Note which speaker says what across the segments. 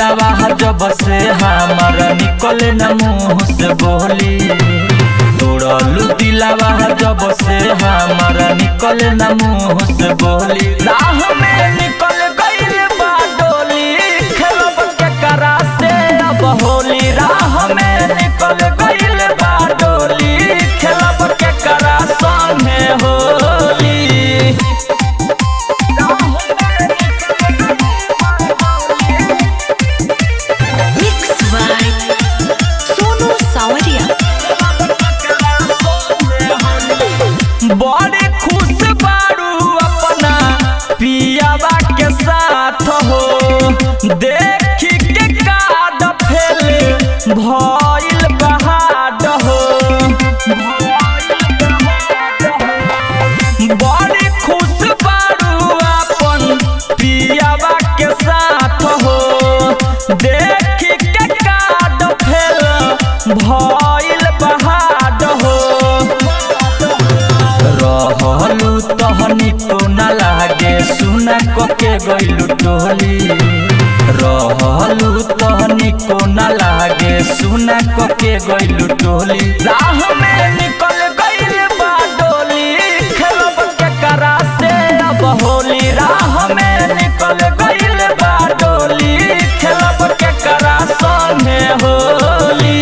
Speaker 1: दिलावा जब से हमार निकले न मुँह से बोली। तोड़लू दिलावा जब से हमार निकले न मुँह से बोली। राह में निकल गइल बा डोली, खेलब के करा से अब होली। राह में निकल गइल बा डोली, खेलब के करा संगे होली। बड़े खुश बारू अपना पियावा के साथ हो, देखी के काद फेल भइल बहाद हो। बड़े खुश बारू अपन पियावा के साथ हो, देखी के काद फेल भइल बहाद हो। रहलू तहनी को न लागे सुना के गइलू टोली। रहलू तहनी को न लागे सुना के गइलू टोली। राह में निकल गइल बा डोली, खेलब के करा से अब होली। राह में निकल गइल बा डोली, खेलब के करा संगे होली।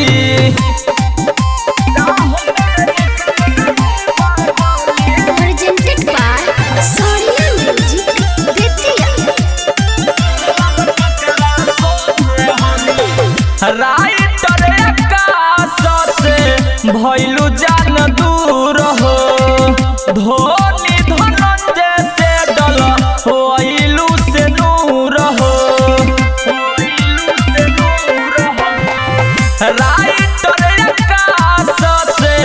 Speaker 1: राइटर आकाश से भइलू जान दूर हो, धोनी धनंजय से डल होइलू से नूर हो। राइटर आकाश से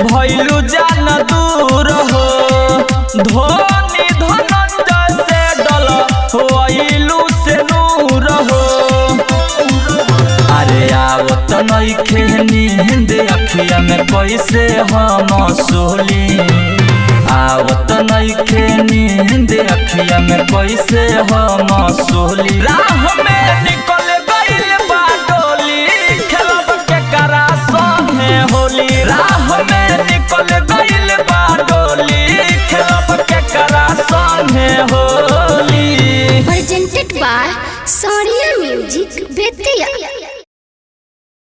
Speaker 1: भइलू जान दूर हो, धोनी धनंजय से डल होइलू से नूर हो। अरे आवत नइखे नींद अखिया में कैसे हम सोली। आवत नइखे नींद अखिया में कैसे हम सोली। राह में निकल